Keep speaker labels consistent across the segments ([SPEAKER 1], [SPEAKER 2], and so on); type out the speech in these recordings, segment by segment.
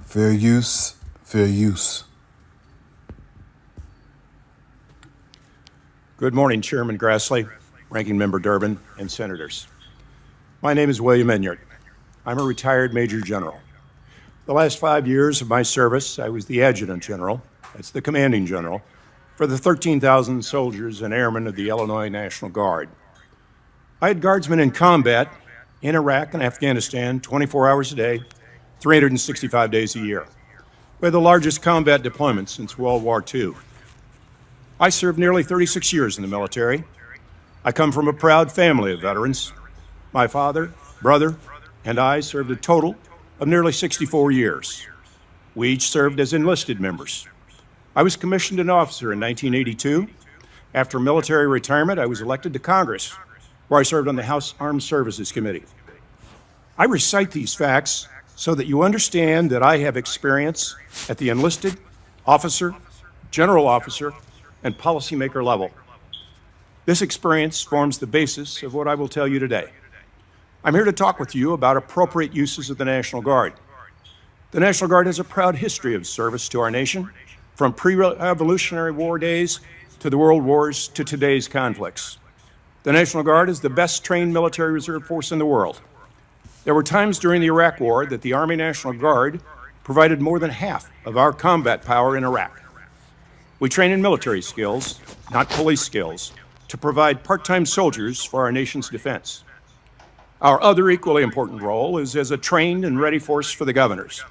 [SPEAKER 1] Fair use, fair use.
[SPEAKER 2] Good morning, Chairman Grassley, Ranking Member Durbin, and Senators. My name is William Enyart. I'm a retired Major General. The last 5 years of my service, I was the Adjutant General, that's the Commanding General, for the 13,000 soldiers and airmen of the Illinois National Guard. I had guardsmen in combat in Iraq and Afghanistan 24 hours a day, 365 days a year. We had the largest combat deployment since World War II. I served nearly 36 years in the military. I come from a proud family of veterans. My father, brother, and I served a total of nearly 64 years. We each served as enlisted members. I was commissioned an officer in 1982. After military retirement, I was elected to Congress, where I served on the House Armed Services Committee. I recite these facts so that you understand that I have experience at the enlisted, officer, general officer, and policymaker level. This experience forms the basis of what I will tell you today. I'm here to talk with you about appropriate uses of the National Guard. The National Guard has a proud history of service to our nation, from pre-Revolutionary War days to the World Wars to today's conflicts. The National Guard is the best trained military reserve force in the world. There were times during the Iraq War that the Army National Guard provided more than half of our combat power in Iraq. We train in military skills, not police skills, to provide part-time soldiers for our nation's defense. Our other equally important role is as a trained and ready force for the governors.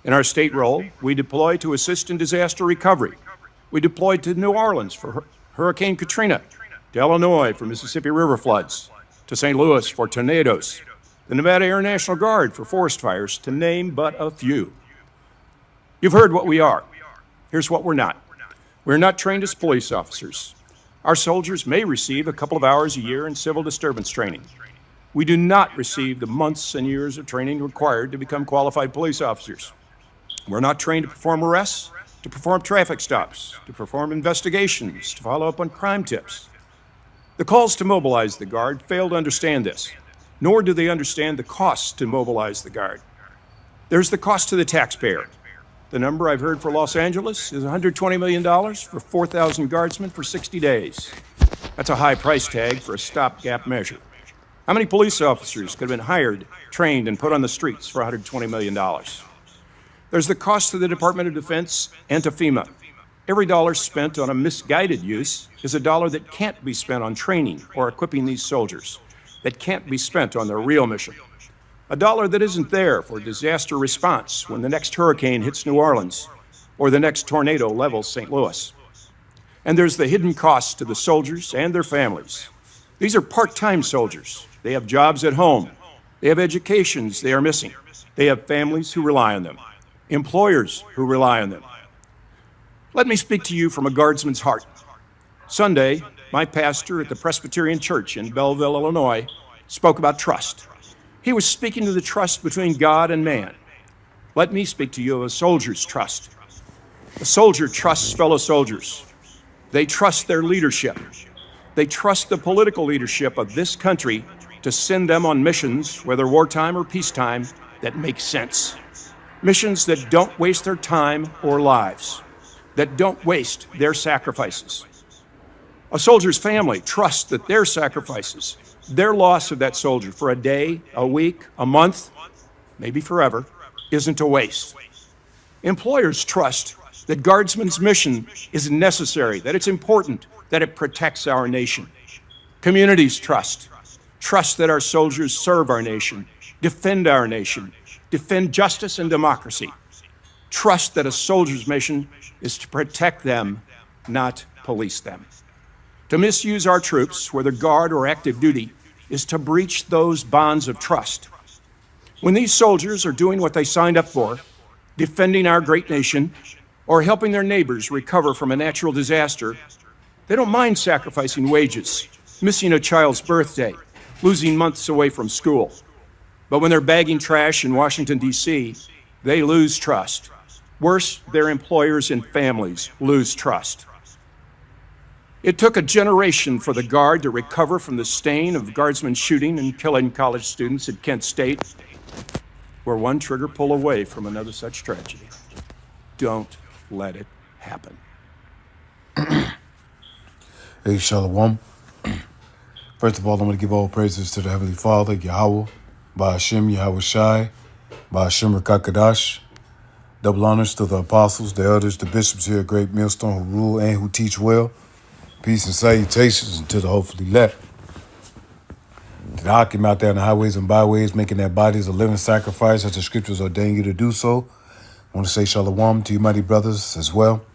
[SPEAKER 2] In our state role, we deploy to assist in disaster recovery. We deployed to New Orleans for Hurricane Katrina, to Illinois for Mississippi River floods, to St. Louis for tornadoes, the Nevada Air National Guard for forest fires, to name but a few. You've heard what we are. Here's what we're not. We're not trained as police officers. Our soldiers may receive a couple of hours a year in civil disturbance training. We do not receive the months and years of training required to become qualified police officers. We're not trained to perform arrests, to perform traffic stops, to perform investigations, to follow up on crime tips. The calls to mobilize the Guard fail to understand this, nor do they understand the costs to mobilize the Guard. There's the cost to the taxpayer. The number I've heard for Los Angeles is $120 million for 4,000 guardsmen for 60 days. That's a high price tag for a stopgap measure. How many police officers could have been hired, trained, and put on the streets for $120 million? There's the cost to the Department of Defense and to FEMA. Every dollar spent on a misguided use is a dollar that can't be spent on training or equipping these soldiers, that can't be spent on their real mission. A dollar that isn't there for disaster response when the next hurricane hits New Orleans or the next tornado levels St. Louis. And there's the hidden costs to the soldiers and their families. These are part-time soldiers. They have jobs at home. They have educations they are missing. They have families who rely on them, employers who rely on them. Let me speak to you from a guardsman's heart. Sunday, my pastor at the Presbyterian Church in Belleville, Illinois, spoke about trust. He was speaking to the trust between God and man. Let me speak to you of a soldier's trust. A soldier trusts fellow soldiers. They trust their leadership. They trust the political leadership of this country to send them on missions, whether wartime or peacetime, that make sense. Missions that don't waste their time or lives, that don't waste their sacrifices. A soldier's family trusts that their sacrifices, their loss of that soldier for a day, a week, a month, maybe forever, isn't a waste. Employers trust that Guardsmen's mission is necessary, that it's important, that it protects our nation. Communities trust that our soldiers serve our nation, defend justice and democracy. Trust that a soldier's mission is to protect them, not police them. To misuse our troops, whether guard or active duty, is to breach those bonds of trust. When these soldiers are doing what they signed up for, defending our great nation, or helping their neighbors recover from a natural disaster, they don't mind sacrificing wages, missing a child's birthday, losing months away from school. But when they're bagging trash in Washington, D.C., they lose trust. Worse, their employers and families lose trust. It took a generation for the Guard to recover from the stain of Guardsmen shooting and killing college students at Kent State. We're one trigger pull away from another such tragedy. Don't let it happen.
[SPEAKER 1] Hey, Shalom. First of all, I'm going to give all praises to the Heavenly Father, Yahweh, Ba'ashem, Yahweh Shai, Ba'ashem Rakakadash. Double honors to the apostles, the elders, the bishops here at Great Millstone who rule and who teach well. Peace and salutations to the hopefully elect. To the Hakim out there on the highways and byways, making their bodies a living sacrifice as the scriptures ordain you to do so. I want to say shalom to you, mighty brothers, as well.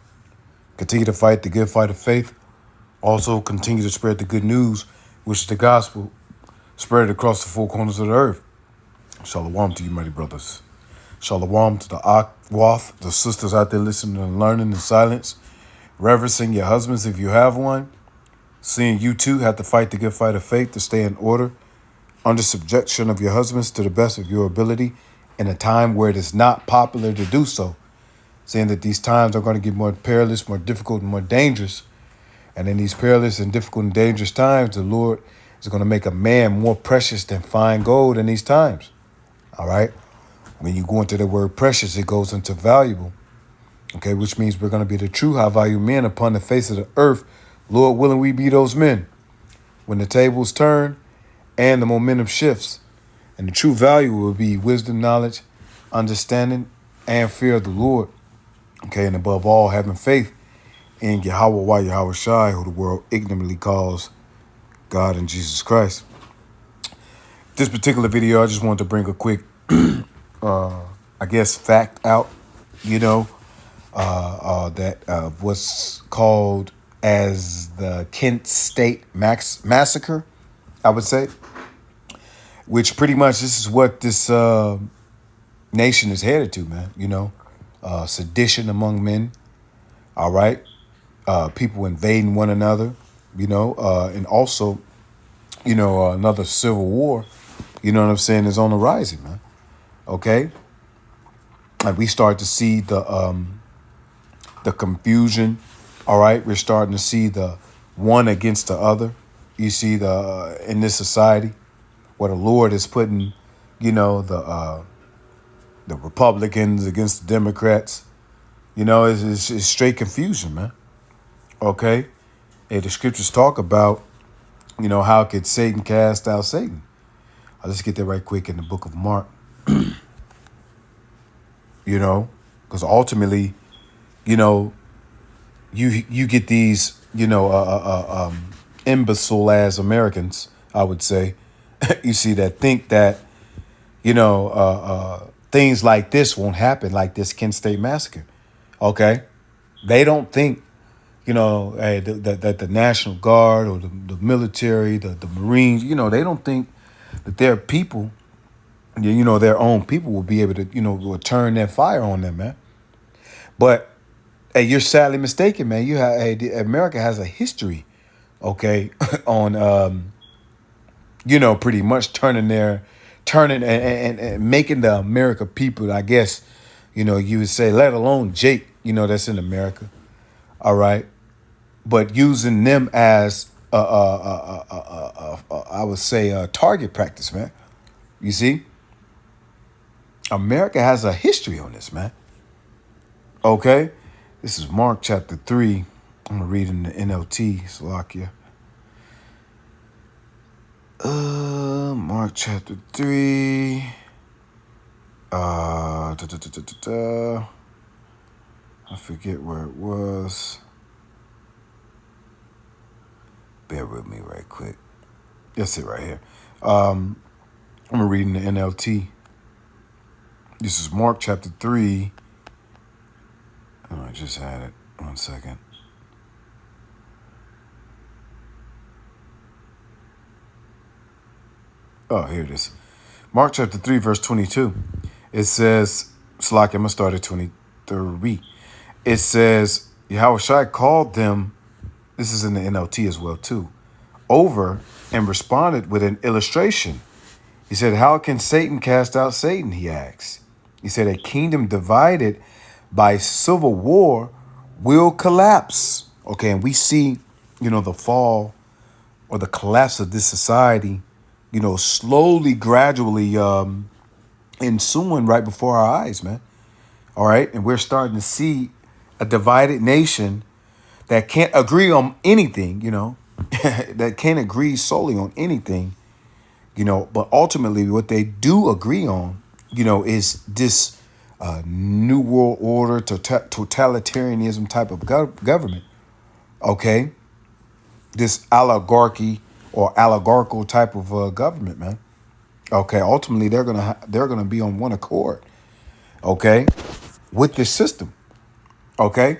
[SPEAKER 1] Continue to fight the good fight of faith. Also, continue to spread the good news, which is the gospel, spread it across the four corners of the earth. Shalom to you, mighty brothers. Shalom to the Akwath, the sisters out there listening and learning in silence. Reverencing your husbands if you have one. Seeing you too have to fight the good fight of faith to stay in order. Under subjection of your husbands to the best of your ability in a time where it is not popular to do so. Saying that these times are going to get more perilous, more difficult, and more dangerous. And in these perilous and difficult and dangerous times, the Lord is going to make a man more precious than fine gold in these times. All right? When you go into the word precious, it goes into valuable. Okay, which means we're going to be the true high-value men upon the face of the earth. Lord willing, we be those men. When the tables turn and the momentum shifts. And the true value will be wisdom, knowledge, understanding, and fear of the Lord. Okay, and above all, having faith in Yahweh, Yahweh Shai, who the world ignorantly calls God and Jesus Christ. This particular video, I just wanted to bring a quick, fact out, that what's called as the Kent State Massacre, I would say, which pretty much this is what this nation is headed to, man, sedition among men, all right? People invading one another, and also, another civil war, you know what I'm saying, is on the rising, man. Okay? And we start to see the confusion, all right? We're starting to see the one against the other. You see in this society where the Lord is putting, the Republicans against the Democrats. It's straight confusion, man. Okay? And the scriptures talk about, how could Satan cast out Satan? I'll just get that right quick in the book of Mark. Because ultimately, you get these, imbecile as Americans, I would say, you see that think that, things like this won't happen, like this Kent State Massacre. Okay? They don't think, that the National Guard or the military, the Marines, they don't think that their people, their own people will be able to, will turn their fire on them, man. But, hey, you're sadly mistaken, man. America has a history, okay, on, pretty much turning and making the America people, I guess, you would say, let alone Jake, that's in America. All right. But using them as, I would say, a target practice, man. You see? America has a history on this, man. Okay? This is Mark chapter 3. I'm going to read in the NLT, Salakia. Mark chapter 3. I forget where it was. Bear with me right quick. That's it right here. I'm going to read in the NLT. This is Mark chapter 3. Oh, I just had it. 1 second. Oh, here it is. Mark chapter 3, verse 22. It says, Slack, I'm going to start at 23. It says, Yahushua called them, this is in the NLT as well too, over and responded with an illustration. He said, how can Satan cast out Satan, he asked. He said, a kingdom divided by civil war will collapse. Okay, and we see, the fall or the collapse of this society, slowly, gradually ensuing right before our eyes, man. All right. And we're starting to see a divided nation that can't agree on anything, that can't agree solely on anything, but ultimately what they do agree on, is this new world order, totalitarianism type of government. Okay. This oligarchy or oligarchical type of government, man. Okay. Ultimately, they're gonna be on one accord. Okay. With this system. Okay.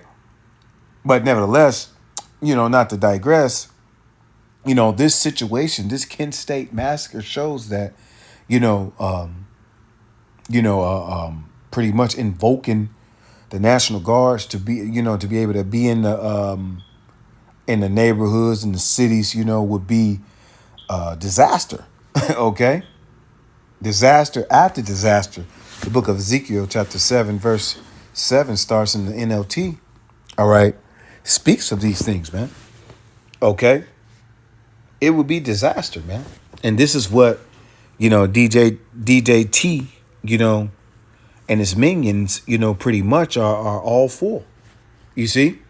[SPEAKER 1] But nevertheless, not to digress, this situation, this Kent State massacre shows that, you know, um, pretty much invoking the National Guards to be, to be able to be in the neighborhoods and the cities, would be disaster. Okay, disaster after disaster. The book of Ezekiel, chapter 7, verse 7, starts in the NLT. All right, speaks of these things, man. Okay, it would be disaster, man. And this is what, DJ T, and his minions, pretty much are all for. You see?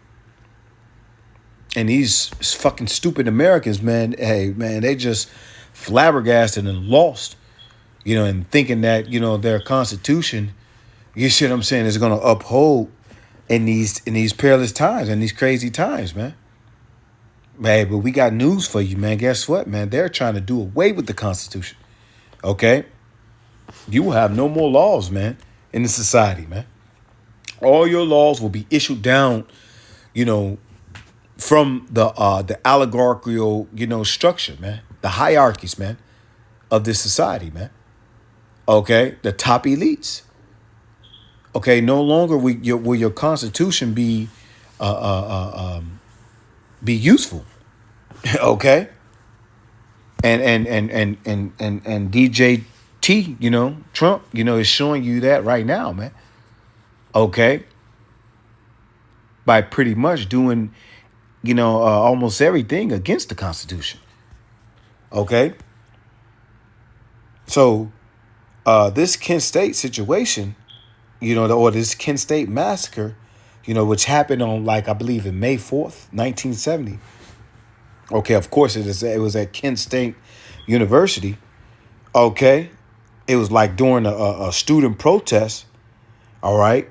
[SPEAKER 1] And these fucking stupid Americans, man, hey, man, they just flabbergasted and lost, and thinking that, their Constitution, you see what I'm saying, is going to uphold in these perilous times and these crazy times, man. Hey, but we got news for you, man. Guess what, man? They're trying to do away with the Constitution. Okay? You will have no more laws, man, in the society, man. All your laws will be issued down, from the oligarchical, structure, man. The hierarchies, man, of this society, man. Okay? The top elites. Okay? No longer will your Constitution be useful. Okay? And DJ T, Trump, is showing you that right now, man. Okay. By pretty much doing, almost everything against the Constitution. Okay. So, this Kent State situation, or this Kent State massacre, which happened on, like, I believe in May 4th, 1970. Okay, of course it was at Kent State University. Okay. It was like during a student protest, all right,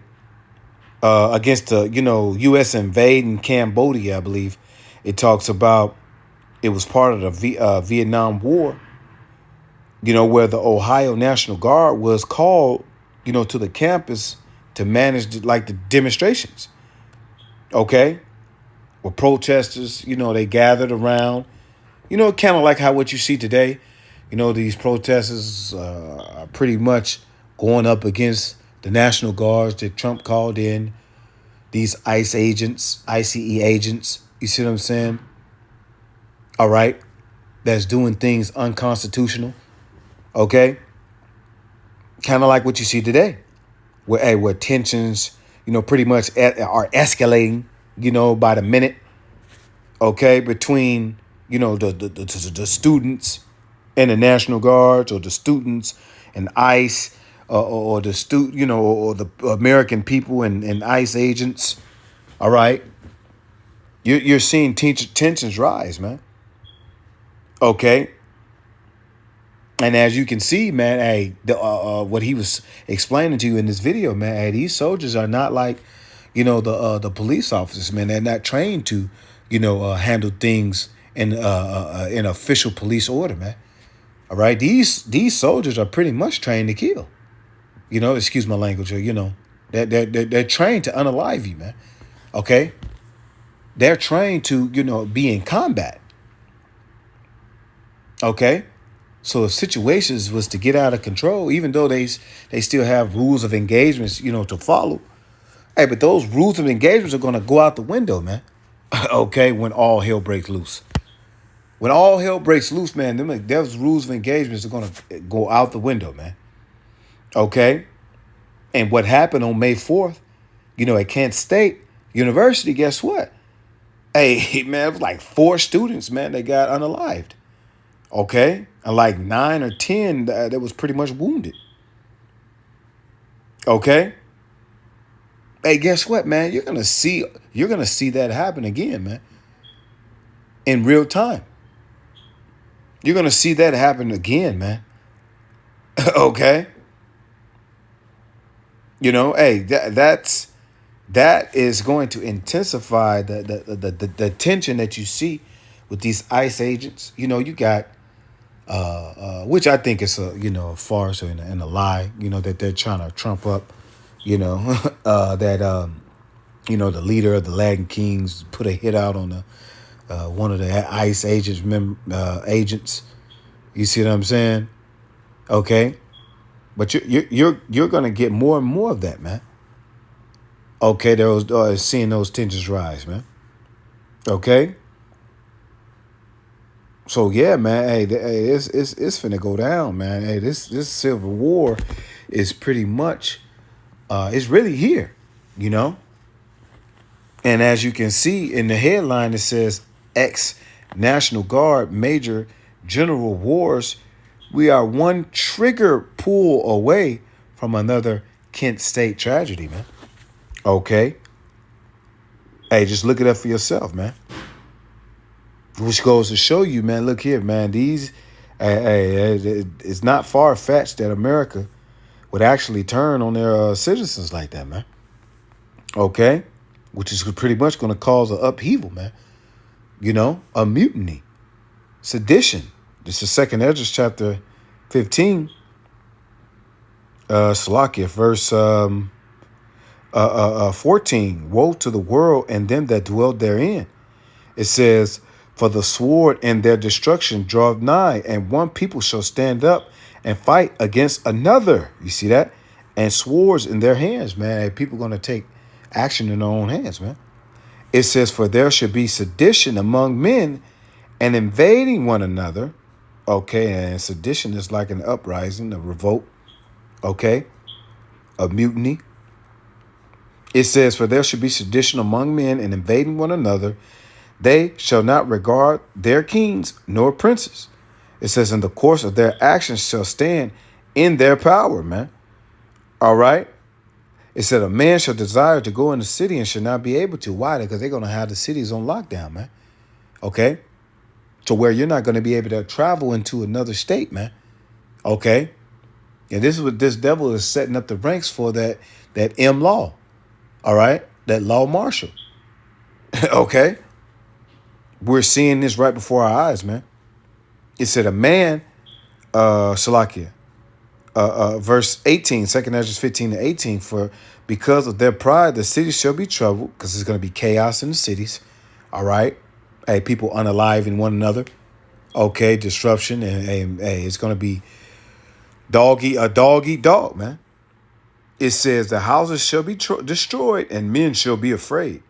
[SPEAKER 1] against the, U.S. invading Cambodia, I believe. It talks about it was part of the Vietnam War, where the Ohio National Guard was called, to the campus to manage the demonstrations. Okay. Where protesters, they gathered around, kind of like how what you see today. These protesters are pretty much going up against the National Guards that Trump called in, these ICE agents. You see what I'm saying? All right. That's doing things unconstitutional. Okay. Kind of like what you see today, where tensions, pretty much are escalating, by the minute. Okay. Between, the students and the National Guards, or the students and ICE, or the or the American people and ICE agents. All right, you're seeing tensions rise, man. Okay, and as you can see, man, hey, what he was explaining to you in this video, man, hey, these soldiers are not like, the police officers, man. They're not trained to, handle things in official police order, man. All right, these soldiers are pretty much trained to kill. Excuse my language, they're trained to unalive you, man. Okay, they're trained to, be in combat. Okay, so if situations was to get out of control, even though they still have rules of engagements, to follow. Hey, but those rules of engagements are gonna go out the window, man. Okay, when all hell breaks loose. When all hell breaks loose, man, those rules of engagements are going to go out the window, man. Okay? And what happened on May 4th, at Kent State University, guess what? Hey, man, it was like 4 students, man, they got unalived. Okay? And like 9 or 10 that was pretty much wounded. Okay. Hey, guess what, man? You're gonna see that happen again, man. In real time. You're gonna see that happen again, man. Okay. Hey, that is going to intensify the tension that you see with these ICE agents. You got which I think is a farce and a lie. That they're trying to trump up. That the leader of the Latin Kings put a hit out on one of the ICE agents. You see what I'm saying? Okay, but you're gonna get more and more of that, man. Okay, seeing those tensions rise, man. Okay, so yeah, man. Hey, it's finna go down, man. Hey, this civil war is pretty much it's really here, you know. And as you can see in the headline, it says ex National Guard Major General Wars. We are one trigger pull away from another Kent State tragedy, man. Okay. Hey, just look it up for yourself, man. Which goes to show you, man, look here, man, it's not far-fetched that America would actually turn on their citizens like that, man. Okay? Which is pretty much going to cause an upheaval, man. A mutiny. Sedition. This is 2nd Ezra chapter 15. Salakia, verse 14. Woe to the world and them that dwell therein. It says, for the sword and their destruction draweth nigh, and one people shall stand up and fight against another. You see that? And swords in their hands, man. Hey, people going to take action in their own hands, man. It says, for there should be sedition among men and invading one another. Okay, and sedition is like an uprising, a revolt. Okay, a mutiny. It says, for there should be sedition among men and invading one another. They shall not regard their kings nor princes. It says, in the course of their actions shall stand in their power, man. All right. It said, a man shall desire to go in the city and shall not be able to. Why? Because they're going to have the cities on lockdown, man. Okay. To where you're not going to be able to travel into another state, man. Okay. And this is what this devil is setting up the ranks for, that M law. All right. That law marshal. Okay. We're seeing this right before our eyes, man. It said a man, Salakia, verse 18, 2nd Ezra 15 to 18, for because of their pride, the cities shall be troubled, because there's going to be chaos in the cities. All right. Hey, people unaliving one another. Okay. Disruption. And hey, it's going to be dog eat dog, man. It says the houses shall be destroyed and men shall be afraid.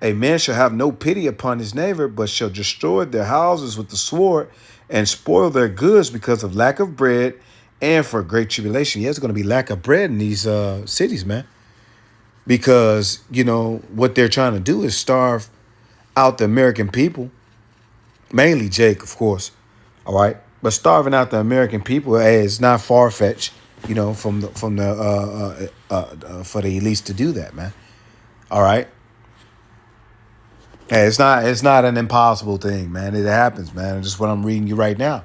[SPEAKER 1] A man shall have no pity upon his neighbor, but shall destroy their houses with the sword and spoil their goods because of lack of bread and for great tribulation. Yeah, there's going to be lack of bread in these cities, man. Because, what they're trying to do is starve out the American people. Mainly Jake, of course. All right. But starving out the American people, hey, it's not far-fetched, for the elites to do that, man. All right. Hey, it's not an impossible thing, man. It happens, man. It's just what I'm reading you right now.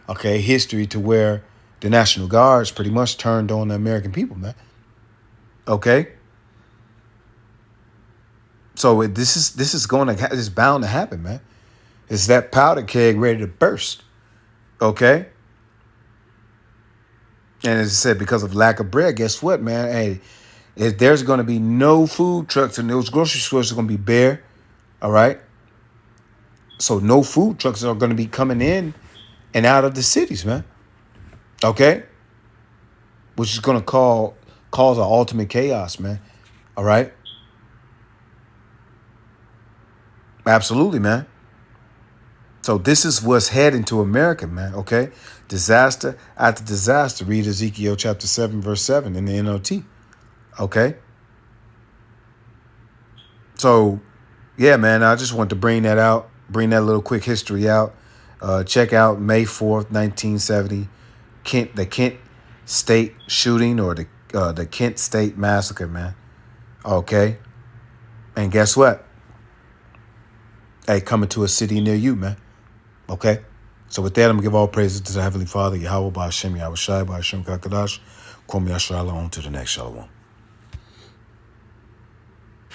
[SPEAKER 1] Okay, history to where the National Guards pretty much turned on the American people, man. Okay. So this is bound to happen, man. It's that powder keg ready to burst. Okay. And as I said, because of lack of bread, guess what, man? Hey, there's going to be no food trucks and those grocery stores are going to be bare. All right. So no food trucks are going to be coming in and out of the cities, man. Okay. Which is going to cause an ultimate chaos, man. All right. Absolutely, man. So this is what's heading to America, man. Okay. Disaster after disaster. Read Ezekiel chapter 7, verse 7 in the NOT. Okay. So, yeah, man, I just want to bring that out, bring that little quick history out. Check out May 4th, 1970, the Kent State shooting, or the the Kent State massacre, man. Okay, and guess what? Hey, coming to a city near you, man. Okay. So with that, I'm gonna give all praises to the Heavenly Father, Yahweh, Ba'ashem, Yahweh Shai, Ba'ashem Kakadash, Kwame Yashala, on to the next Shalom.